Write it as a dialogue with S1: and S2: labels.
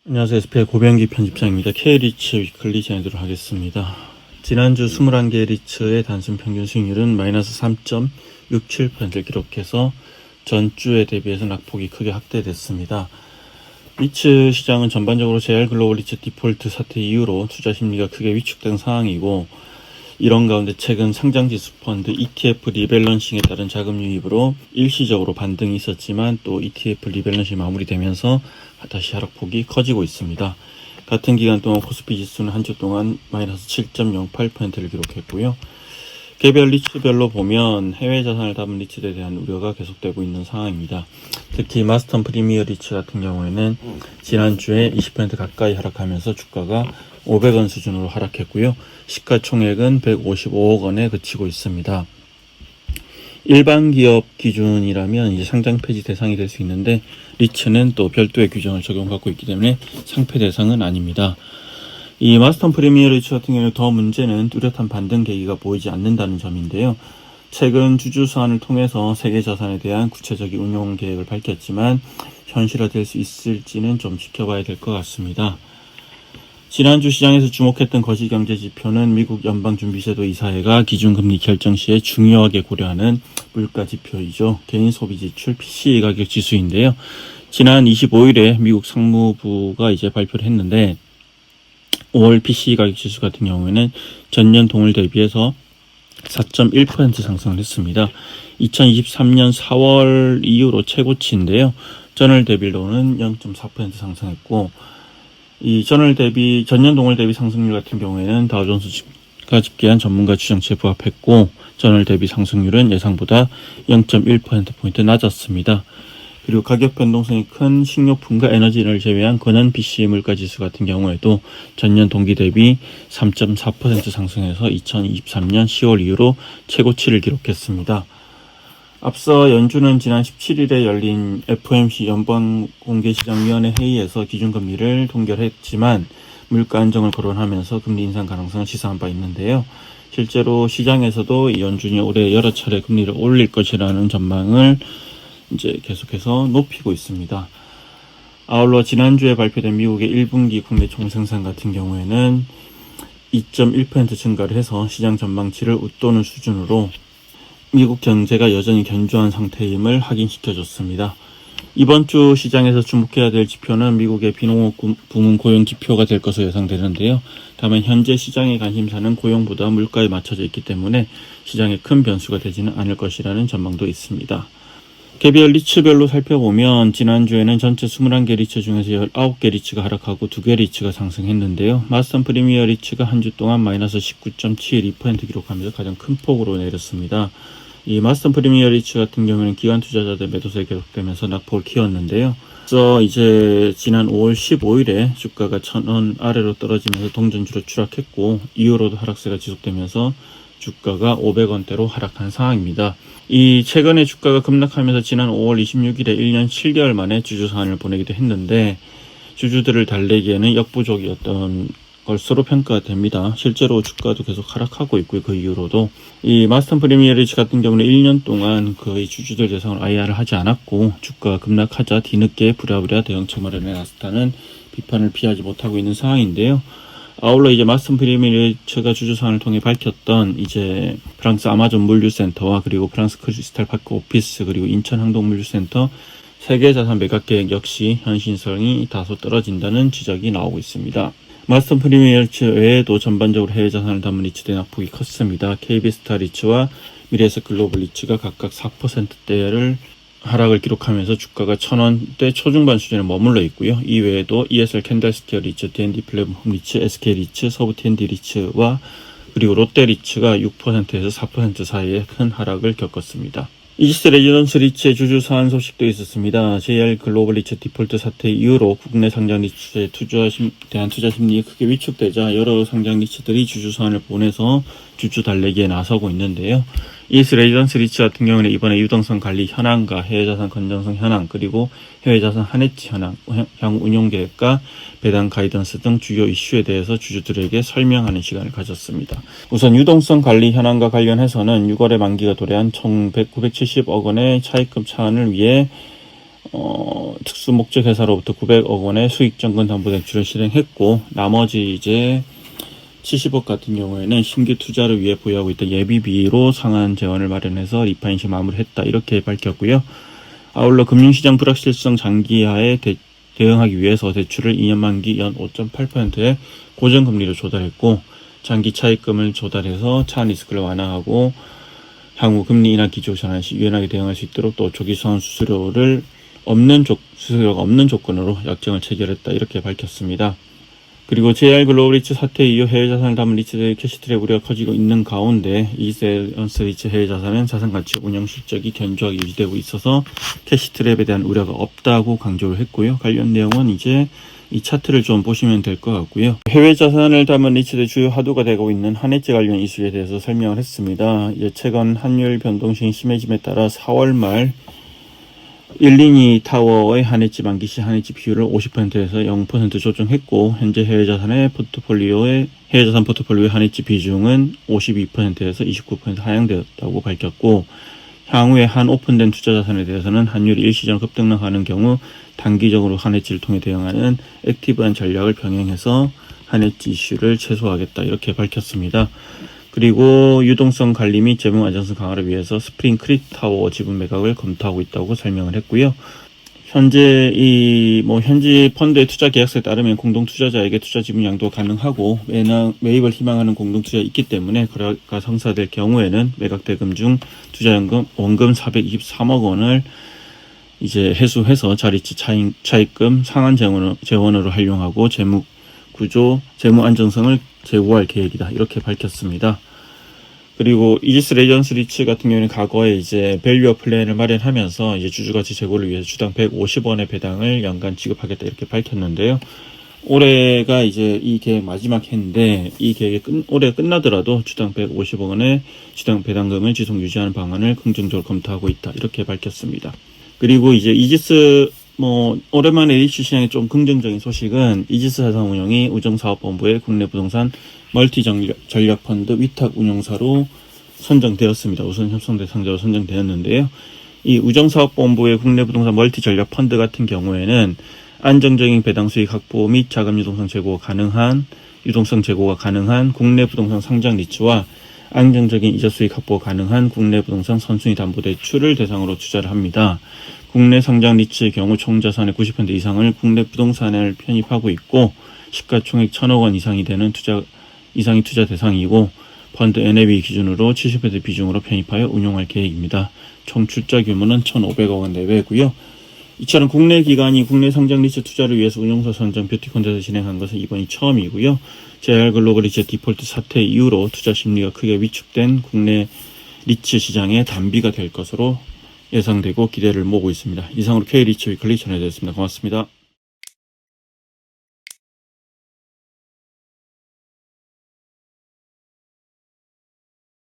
S1: 안녕하세요. SP의 고병기 편집장입니다. K리츠 위클리 전해드리도록 하겠습니다. 지난주 21개 리츠의 단순 평균 수익률은 마이너스 3.67%를 기록해서 전주에 대비해서 낙폭이 크게 확대됐습니다. 리츠 시장은 전반적으로 JR 글로벌 리츠 디폴트 사태 이후로 투자 심리가 크게 위축된 상황이고, 이런 가운데 최근 상장지수 펀드 ETF 리밸런싱에 따른 자금 유입으로 일시적으로 반등이 있었지만 또 ETF 리밸런싱이 마무리되면서 다시 하락폭이 커지고 있습니다. 같은 기간 동안 코스피 지수는 한 주 동안 마이너스 7.08%를 기록했고요. 개별 리츠별로 보면 해외 자산을 담은 리츠에 대한 우려가 계속되고 있는 상황입니다. 특히 마스턴 프리미어 리츠 같은 경우에는 지난주에 20% 가까이 하락하면서 주가가 500원 수준으로 하락했고요. 시가총액은 155억 원에 그치고 있습니다. 일반 기업 기준이라면 이제 상장 폐지 대상이 될 수 있는데, 리츠는 또 별도의 규정을 적용받고 있기 때문에 상폐 대상은 아닙니다. 이 마스턴 프리미어 리츠 같은 경우는 더 문제는 뚜렷한 반등 계기가 보이지 않는다는 점인데요. 최근 주주 서한을 통해서 세계 자산에 대한 구체적인 운용 계획을 밝혔지만 현실화될 수 있을지는 좀 지켜봐야 될 것 같습니다. 지난주 시장에서 주목했던 거시경제 지표는 미국 연방준비제도 이사회가 기준금리 결정 시에 중요하게 고려하는 물가 지표이죠. 개인 소비 지출 PCE 가격 지수인데요. 지난 25일에 미국 상무부가 이제 발표를 했는데, 5월 PCE 가격 지수 같은 경우에는 전년 동월 대비해서 4.1% 상승을 했습니다. 2023년 4월 이후로 최고치인데요. 전월 대비로는 0.4% 상승했고, 이 전년 동월 대비 상승률 같은 경우에는 다우존스가 집계한 전문가 추정치에 부합했고, 전월 대비 상승률은 예상보다 0.1%포인트 낮았습니다. 그리고 가격 변동성이 큰 식료품과 에너지를 제외한 근원 PCE 물가 지수 같은 경우에도 전년 동기 대비 3.4% 상승해서 2023년 10월 이후로 최고치를 기록했습니다. 앞서 연준은 지난 17일에 열린 FOMC 연방공개시장위원회 회의에서 기준금리를 동결했지만 물가 안정을 거론하면서 금리 인상 가능성을 시사한 바 있는데요. 실제로 시장에서도 연준이 올해 여러 차례 금리를 올릴 것이라는 전망을 이제 계속해서 높이고 있습니다. 아울러 지난주에 발표된 미국의 1분기 국내 총생산 같은 경우에는 2.1% 증가를 해서 시장 전망치를 웃도는 수준으로 미국 경제가 여전히 견조한 상태임을 확인시켜줬습니다. 이번 주 시장에서 주목해야 될 지표는 미국의 비농업 부문 고용 지표가 될 것으로 예상되는데요. 다만 현재 시장의 관심사는 고용보다 물가에 맞춰져 있기 때문에 시장에 큰 변수가 되지는 않을 것이라는 전망도 있습니다. 개별 리츠별로 살펴보면 지난주에는 전체 21개 리츠 중에서 19개 리츠가 하락하고 2개 리츠가 상승했는데요. 마스턴 프리미어 리츠가 한 주 동안 마이너스 19.72% 기록하면서 가장 큰 폭으로 내렸습니다. 이 마스턴 프리미어 리츠 같은 경우는 기관 투자자들 매도세가 계속되면서 낙폭을 키웠는데요. 그래서 이제 지난 5월 15일에 주가가 1,000원 아래로 떨어지면서 동전주로 추락했고, 이후로도 하락세가 지속되면서 주가가 500원대로 하락한 상황입니다. 이 최근에 주가가 급락하면서 지난 5월 26일에 1년 7개월 만에 주주 서한을 보내기도 했는데, 주주들을 달래기에는 역부족이었던 것으로 평가가 됩니다. 실제로 주가도 계속 하락하고 있고요. 그 이후로도 이 마스턴 프리미어 리츠 같은 경우는 1년 동안 거의 주주들 대상으로 IR을 하지 않았고, 주가가 급락하자 뒤늦게 부랴부랴 대응책 마련에 나섰다는 비판을 피하지 못하고 있는 상황인데요. 아울러 이제 마스턴 프리미어 리츠가 주주 서한을 통해 밝혔던 이제 프랑스 아마존 물류센터와 그리고 프랑스 크리스탈 파크 오피스 그리고 인천 항동 물류센터 세계 자산 매각 계획 역시 현실성이 다소 떨어진다는 지적이 나오고 있습니다. 마스턴 프리미어 리츠 외에도 전반적으로 해외 자산을 담은 리츠대 낙폭이 컸습니다. KB스타 리츠와 미래에셋 글로벌 리츠가 각각 4%대를 하락을 기록하면서 주가가 1,000원대 초중반 수준에 머물러 있고요. 이 외에도 ESR 캔달스퀘어 리츠, D&D 플랫폼 리츠, SK 리츠, 서부 T&D 리츠와 그리고 롯데 리츠가 6%에서 4% 사이에 큰 하락을 겪었습니다. 이지스 레지던스 리츠의 주주 서한 소식도 있었습니다. JR 글로벌 리츠 디폴트 사태 이후로 국내 상장 리츠에 대한 투자 심리가 크게 위축되자 여러 상장 리츠들이 주주 서한을 보내서 주주 달래기에 나서고 있는데요. 이지스 레지던스 리츠 같은 경우는 이번에 유동성 관리 현황과 해외자산 건전성 현황, 그리고 해외자산 한해치 현황, 향후 운용 계획과 배당 가이던스 등 주요 이슈에 대해서 주주들에게 설명하는 시간을 가졌습니다. 우선 유동성 관리 현황과 관련해서는 6월에 만기가 도래한 총 970억 원의 차입금 차환을 위해 특수 목적 회사로부터 900억 원의 수익 정건 담보 대출을 실행했고, 나머지 이제 70억 같은 경우에는 신규 투자를 위해 보유하고 있던 예비비로 상한 재원을 마련해서 리파이낸싱 마무리했다, 이렇게 밝혔고요. 아울러 금융시장 불확실성 장기화에 대응하기 위해서 대출을 2년 만기 연 5.8%의 고정금리로 조달했고, 장기 차입금을 조달해서 차환 리스크를 완화하고 향후 금리 인하 기조 전환 시 유연하게 대응할 수 있도록 또 조기 수환 수수료가 없는 조건으로 약정을 체결했다, 이렇게 밝혔습니다. 그리고 JR 글로벌 리츠 사태 이후 해외 자산을 담은 리츠들의 캐시트랩 우려가 커지고 있는 가운데 이셀런스 리츠 해외 자산은 자산가치 운영 실적이 견조하게 유지되고 있어서 캐시트랩에 대한 우려가 없다고 강조를 했고요. 관련 내용은 이제 이 차트를 좀 보시면 될 것 같고요. 해외 자산을 담은 리츠들의 주요 화두가 되고 있는 한해지 관련 이슈에 대해서 설명을 했습니다. 이제 최근 환율 변동성이 심해짐에 따라 4월 말 122 타워의 한해지 만기 시 한해지 비율을 50%에서 0% 조정했고, 현재 해외 자산 포트폴리오의 한해지 비중은 52%에서 29% 하향되었다고 밝혔고, 향후에 한 오픈된 투자 자산에 대해서는 환율이 일시적으로 급등락하는 경우 단기적으로 한해지를 통해 대응하는 액티브한 전략을 병행해서 한해지 이슈를 최소화하겠다, 이렇게 밝혔습니다. 그리고 유동성 관리 및 재무 안정성 강화를 위해서 스프링 크릭 타워 지분 매각을 검토하고 있다고 설명을 했고요. 현지 펀드의 투자 계약서에 따르면 공동 투자자에게 투자 지분 양도가 가능하고, 매입을 희망하는 공동 투자가 있기 때문에 거래가 성사될 경우에는 매각 대금 중 원금 423억 원을 이제 회수해서 자리치 차입금 상환 재원으로 활용하고 재무 안정성을 제고할 계획이다, 이렇게 밝혔습니다. 그리고 이지스 레전스 리츠 같은 경우는 과거에 이제 밸류어 플랜을 마련하면서 이제 주주가치 제고를 위해서 주당 150원의 배당을 연간 지급하겠다, 이렇게 밝혔는데요. 올해가 이제 이 계획 마지막 해인데, 이 계획이 올해 끝나더라도 주당 150억 원의 주당 배당금을 지속 유지하는 방안을 긍정적으로 검토하고 있다, 이렇게 밝혔습니다. 그리고 이제 이지스 오랜만에 리츠 시장에 좀 긍정적인 소식은 이지스 자산운용이 우정사업본부의 국내 부동산 멀티 전략 펀드 위탁 운용사로 선정되었습니다. 우선 협상 대상자로 선정되었는데요. 이 우정사업본부의 국내 부동산 멀티 전략 펀드 같은 경우에는 안정적인 배당 수익 확보 및 자금 유동성 제고가 가능한 국내 부동산 상장 리츠와 안정적인 이자 수익 확보가 가능한 국내 부동산 선순위 담보 대출을 대상으로 투자를 합니다. 국내 상장 리츠의 경우 총 자산의 90% 이상을 국내 부동산을 편입하고 있고, 시가총액 1,000억 원 이상이 투자 대상이고, 펀드 NAV 기준으로 70% 비중으로 편입하여 운용할 계획입니다. 총 출자 규모는 1,500억 원 내외고요. 이처럼 국내 기관이 국내 상장 리츠 투자를 위해서 운용사 선정 뷰티 콘테스트를 진행한 것은 이번이 처음이고요. JR 글로벌 리츠 디폴트 사태 이후로 투자 심리가 크게 위축된 국내 리츠 시장의 단비가 될 것으로 예상되고 기대를 모으고 있습니다. 이상으로 K리츠 위클리 전해드렸습니다. 고맙습니다.